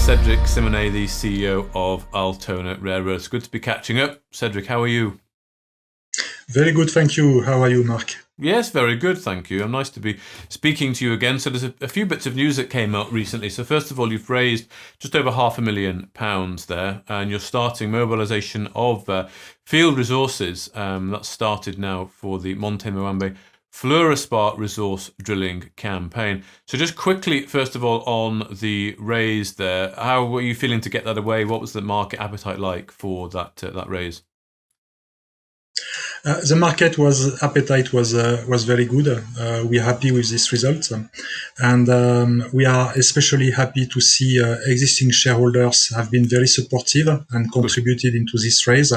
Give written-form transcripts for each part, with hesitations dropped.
Cedric Simonet, the CEO of Altona Rare Earths. Good to be catching up. Cedric, how are you? Very good, thank you. How are you, Mark? Yes, very good, thank you. Nice to be speaking to you again. So there's a few bits of news that came out recently. So first of all, you've raised just over £500,000 there, and you're starting mobilisation of field resources. That's started now for the Monte Muambe Fluorspar resource drilling campaign. So just quickly, first of all, on the raise there, how were you feeling to get that away? What was the market appetite like for that raise? The market appetite was very good. We're happy with this result, and we are especially happy to see existing shareholders have been very supportive and contributed into this raise,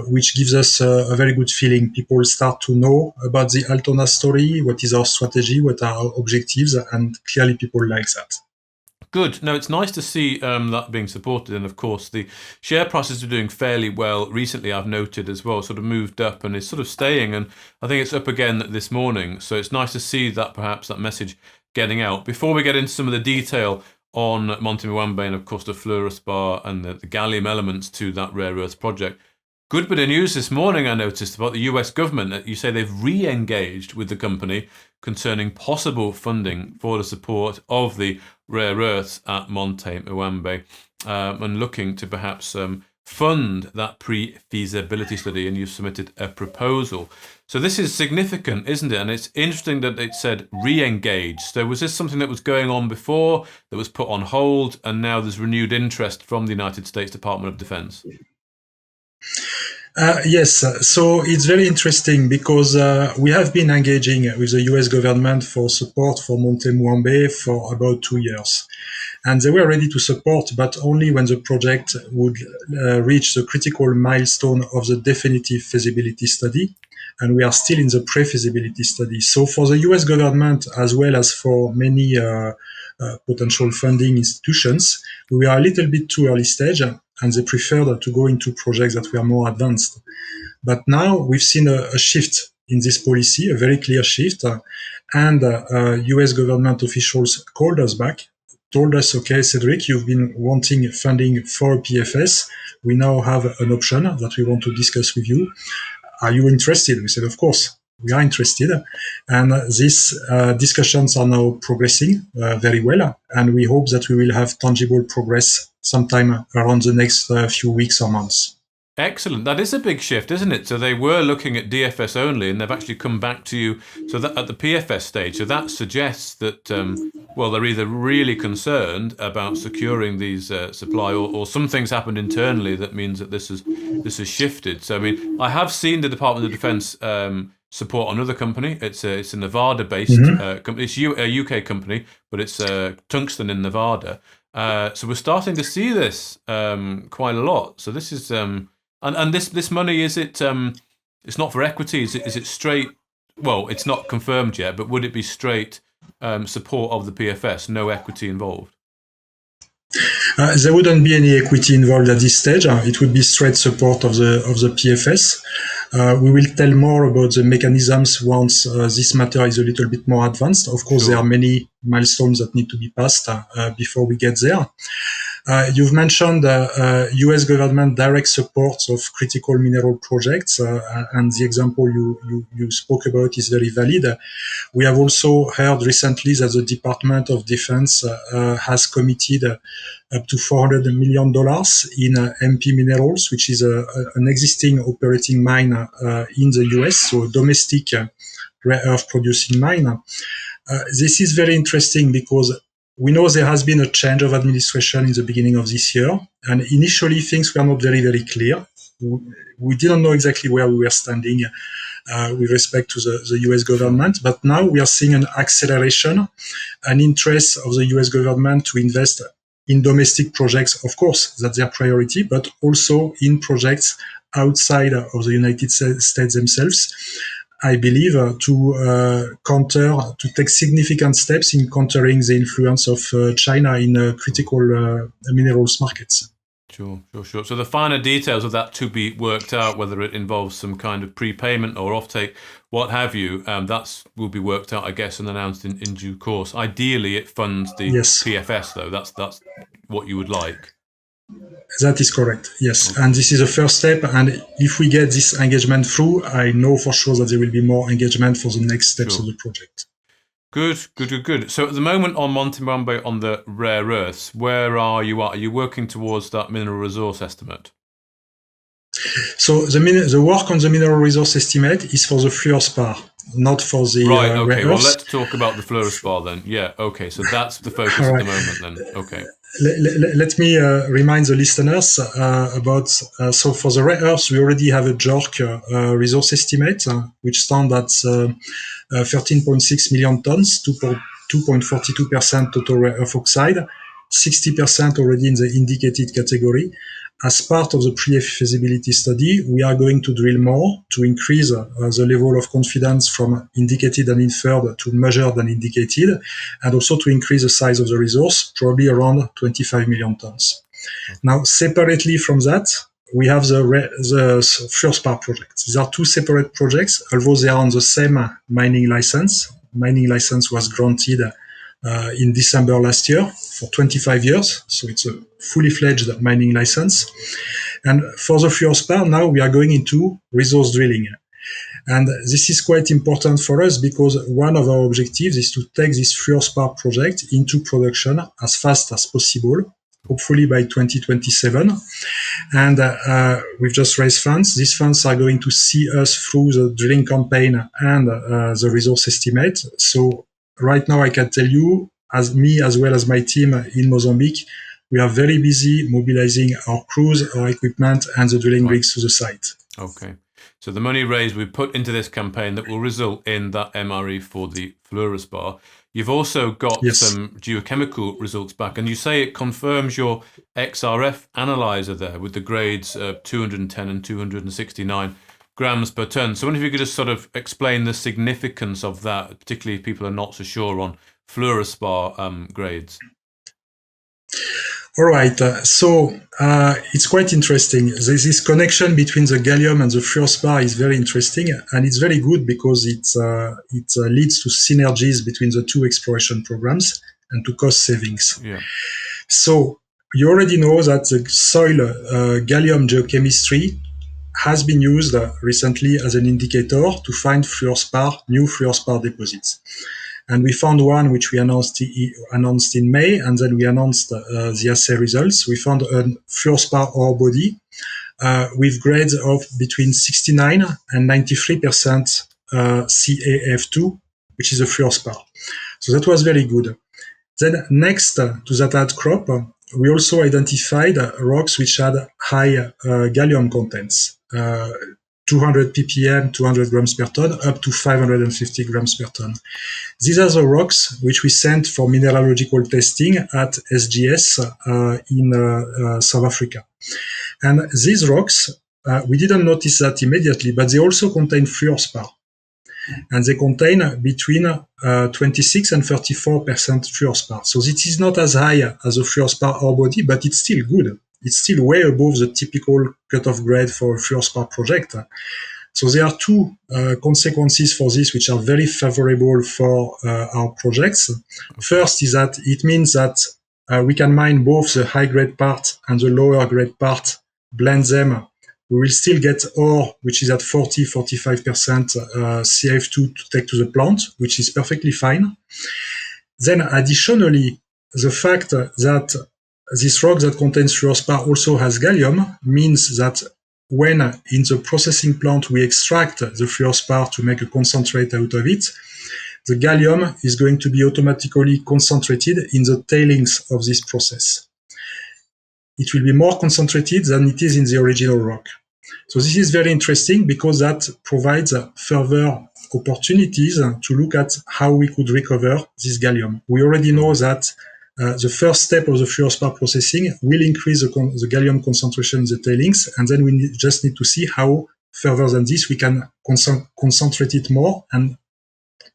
which gives us a very good feeling. People start to know about the Altona story, what is our strategy, what are our objectives, and clearly people like that. Good. No, it's nice to see that being supported. And of course, the share prices are doing fairly well recently, I've noted as well, sort of moved up and is sort of staying. And I think it's up again this morning. So it's nice to see that perhaps that message getting out. Before we get into some of the detail on Monte Muambe and of course the Fluorspar and the gallium elements to that rare earth project, good bit of news this morning I noticed about the US government that you say they've re-engaged with the company concerning possible funding for the support of the rare earths at Monte Muambe and looking to perhaps fund that pre-feasibility study, and you've submitted a proposal. So this is significant, isn't it? And it's interesting that it said re-engage. So was this something that was going on before, that was put on hold, and now there's renewed interest from the United States Department of Defense? Yes, so it's very interesting because we have been engaging with the US government for support for Monte Muambe for about 2 years. And they were ready to support, but only when the project would reach the critical milestone of the definitive feasibility study. And we are still in the pre-feasibility study. So for the US government, as well as for many potential funding institutions, we are a little bit too early stage, and they preferred to go into projects that were more advanced. But now we've seen a shift in this policy, a very clear shift, and US government officials called us back, told us, okay, Cedric, you've been wanting funding for PFS. We now have an option that we want to discuss with you. Are you interested? We said, of course, we are interested. And these discussions are now progressing very well. And we hope that we will have tangible progress sometime around the next few weeks or months. Excellent. That is a big shift, isn't it? So they were looking at DFS only, and they've actually come back to you. So that at the PFS stage, so that suggests that well, they're either really concerned about securing these supply, or some things happened internally that means that this has shifted. So I mean, I have seen the Department of Defense support another company. It's a Nevada-based company. It's a UK company, but it's tungsten in Nevada. So we're starting to see this quite a lot. So this is. And this money, is it? It's not for equity. Is it straight? Well, it's not confirmed yet, but would it be straight support of the PFS, no equity involved? There wouldn't be any equity involved at this stage. It would be straight support of the PFS. We will tell more about the mechanisms once this matter is a little bit more advanced. Of course, There are many milestones that need to be passed before we get there. You've mentioned US government direct support of critical mineral projects, and the example you spoke about is very valid. We have also heard recently that the Department of Defense has committed up to $400 million in MP Minerals, which is an existing operating mine in the US, so a domestic rare earth producing mine. This is very interesting because we know there has been a change of administration in the beginning of this year, and initially things were not very, very clear. We didn't know exactly where we were standing with respect to the US government, but now we are seeing an acceleration, an interest of the US government to invest in domestic projects. Of course, that's their priority, but also in projects outside of the United States themselves. I believe, to take significant steps in countering the influence of China in critical minerals markets. Sure. So the finer details of that to be worked out, whether it involves some kind of prepayment or offtake, what have you, that will be worked out, I guess, and announced in due course. Ideally, it funds the PFS, though. That's what you would like. That is correct, yes. And this is the first step. And if we get this engagement through, I know for sure that there will be more engagement for the next steps of the project. Good. So at the moment on Monte Mambe on the rare earths, where are you at? Are you working towards that mineral resource estimate? So the work on the mineral resource estimate is for the Fluorspar, not for the right. Okay. rare earths. Well, let's talk about the Fluorspar then. Yeah. Okay. So that's the focus at the moment then. Okay. Let me remind the listeners about. So for the rare earths, we already have a JORC resource estimate, which stands at 13.6 million tons, 2.42% total rare earth oxide, 60% already in the indicated category. As part of the pre-feasibility study, we are going to drill more to increase the level of confidence from indicated and inferred to measured and indicated, and also to increase the size of the resource, probably around 25 million tons. Now, separately from that, we have the Fluorspar project. These are two separate projects, although they are on the same mining license. Mining license was granted in December last year for 25 years. So it's a fully fledged mining license. And for the Fluorspar, now we are going into resource drilling. And this is quite important for us because one of our objectives is to take this Fluorspar project into production as fast as possible, hopefully by 2027. And we've just raised funds. These funds are going to see us through the drilling campaign and the resource estimate. So right now I can tell you, as well as my team in Mozambique, we are very busy mobilizing our crews, our equipment, and the drilling rigs to the site. Okay. So the money raised we put into this campaign that will result in that MRE for the Fluorspar. You've also got some geochemical results back, and you say it confirms your XRF analyzer there with the grades 210 and 269 grams per ton. So I wonder if you could just sort of explain the significance of that, particularly if people are not so sure on Fluorspar grades. All right, so it's quite interesting. This connection between the gallium and the Fluorspar is very interesting, and it's very good because it leads to synergies between the two exploration programs and to cost savings. Yeah. So you already know that the soil gallium geochemistry has been used recently as an indicator to find new Fluorspar deposits. And we found one which we announced in May, and then we announced the assay results. We found a Fluorspar ore body with grades of between 69 and 93% CaF2, which is a Fluorspar. So that was very good. Then next to that outcrop, we also identified rocks which had high gallium contents. 200 ppm, 200 grams per ton, up to 550 grams per ton. These are the rocks which we sent for mineralogical testing at SGS in South Africa. And these rocks, we didn't notice that immediately, but they also contain Fluorspar. And they contain between 26 and 34% Fluorspar. So this is not as high as a Fluorspar ore body, but it's still good. It's still way above the typical cutoff grade for a Fluorspar project. So there are two consequences for this which are very favorable for our projects. First is that it means that we can mine both the high-grade part and the lower-grade part, blend them. We will still get ore which is at 40-45% CF2 to take to the plant, which is perfectly fine. Then additionally, the fact that this rock that contains Fluorspar also has gallium means that when in the processing plant we extract the Fluorspar to make a concentrate out of it, the gallium is going to be automatically concentrated in the tailings of this process. It will be more concentrated than it is in the original rock. So this is very interesting because that provides further opportunities to look at how we could recover this gallium. We already know that the first step of the Fluorspar processing will increase the gallium concentration in the tailings, and then we just need to see how further than this we can concentrate it more and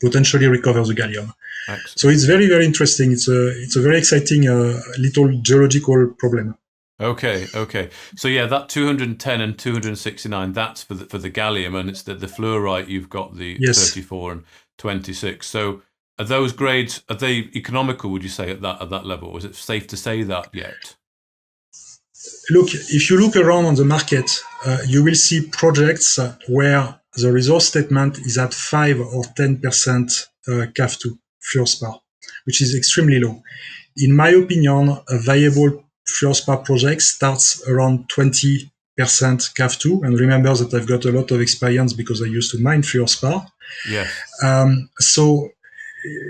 potentially recover the gallium. Excellent. So it's very, very interesting. It's a very exciting little geological problem. Okay. So yeah, that 210 and 269, that's for the gallium, and it's the fluorite, you've got the 34 and 26. So Are those grades, are they economical, would you say, at that level? Is it safe to say that yet? Look, if you look around on the market, you will see projects where the resource statement is at 5 or 10% CAF2 Fluorspar, which is extremely low. In my opinion, a viable Fluorspar project starts around 20% CAF2. And remember that I've got a lot of experience because I used to mine Fluorspar. Yes. So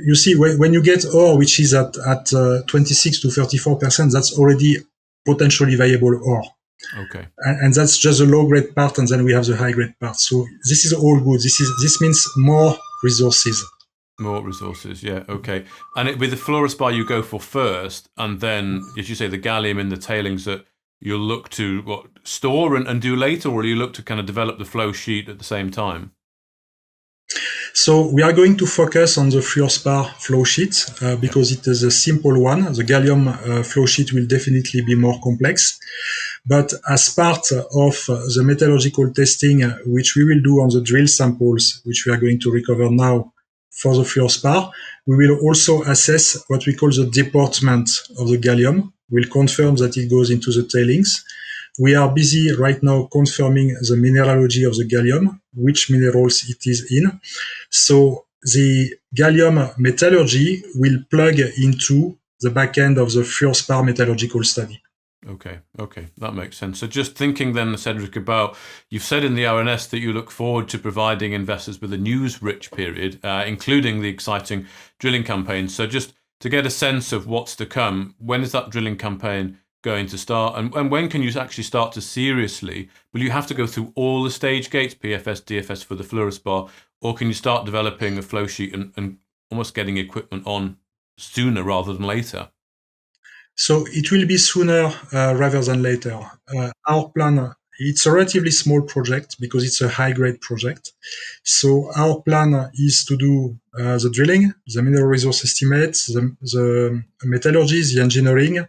you see, when you get ore which is at 26 to 34%, that's already potentially viable ore. Okay. And that's just the low grade part, and then we have the high grade part. So this is all good. This means more resources. More resources, yeah, okay. And with the Fluorspar you go for first, and then, as you say, the gallium in the tailings that you'll look to store and do later, or do you look to kind of develop the flow sheet at the same time? So we are going to focus on the Fluorspar flow sheet because it is a simple one. The gallium flow sheet will definitely be more complex. But as part of the metallurgical testing, which we will do on the drill samples, which we are going to recover now for the Fluorspar, we will also assess what we call the deportment of the gallium. We'll confirm that it goes into the tailings. We are busy right now confirming the mineralogy of the gallium, which minerals it is in. So the gallium metallurgy will plug into the back end of the Fluorspar metallurgical study. Okay, that makes sense. So just thinking then, Cedric, about, you've said in the RNS that you look forward to providing investors with a news-rich period, including the exciting drilling campaign. So just to get a sense of what's to come, when is that drilling campaign going to start? And when can you actually start to seriously, will you have to go through all the stage gates, PFS, DFS for the Fluorspar, or can you start developing a flow sheet and almost getting equipment on sooner rather than later? So it will be sooner rather than later. Our plan, it's a relatively small project because it's a high-grade project. So our plan is to do the drilling, the mineral resource estimates, the metallurgy, the engineering,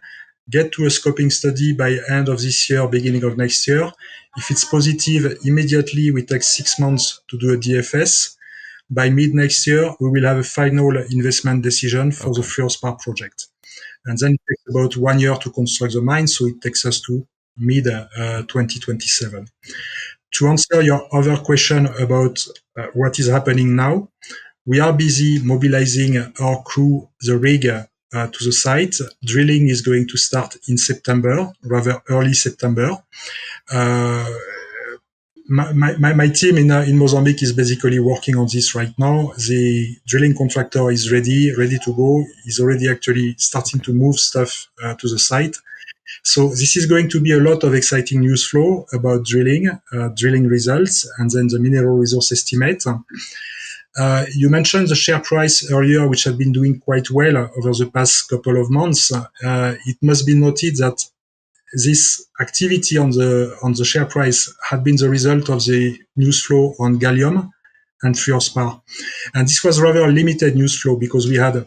get to a scoping study by end of this year, beginning of next year. If it's positive, immediately we take 6 months to do a DFS. By mid next year, we will have a final investment decision for the Fluorspar project. And then it takes about 1 year to construct the mine, so it takes us to mid 2027. To answer your other question about what is happening now, we are busy mobilizing our crew, the rig, to the site. Drilling is going to start in September, rather early September. My team in Mozambique is basically working on this right now. The drilling contractor is ready to go. He's already actually starting to move stuff to the site. So this is going to be a lot of exciting news flow about drilling results, and then the mineral resource estimate. You mentioned the share price earlier, which had been doing quite well over the past couple of months. It must be noted that this activity on the share price had been the result of the news flow on gallium and Fluorspar. And this was rather a limited news flow because we had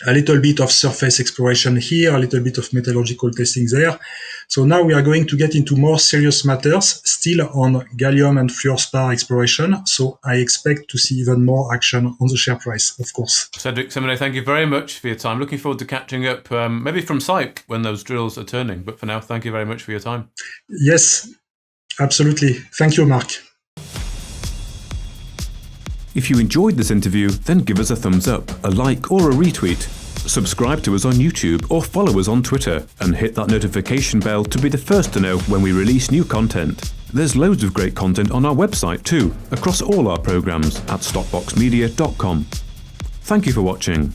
a little bit of surface exploration here, a little bit of metallurgical testing there. So now we are going to get into more serious matters, still on gallium and Fluorspar exploration. So I expect to see even more action on the share price, of course. Cedric Simonet, thank you very much for your time. Looking forward to catching up, maybe from site when those drills are turning. But for now, thank you very much for your time. Yes, absolutely. Thank you, Mark. If you enjoyed this interview, then give us a thumbs up, a like or a retweet. Subscribe to us on YouTube or follow us on Twitter and hit that notification bell to be the first to know when we release new content. There's loads of great content on our website too, across all our programs at stockboxmedia.com. Thank you for watching.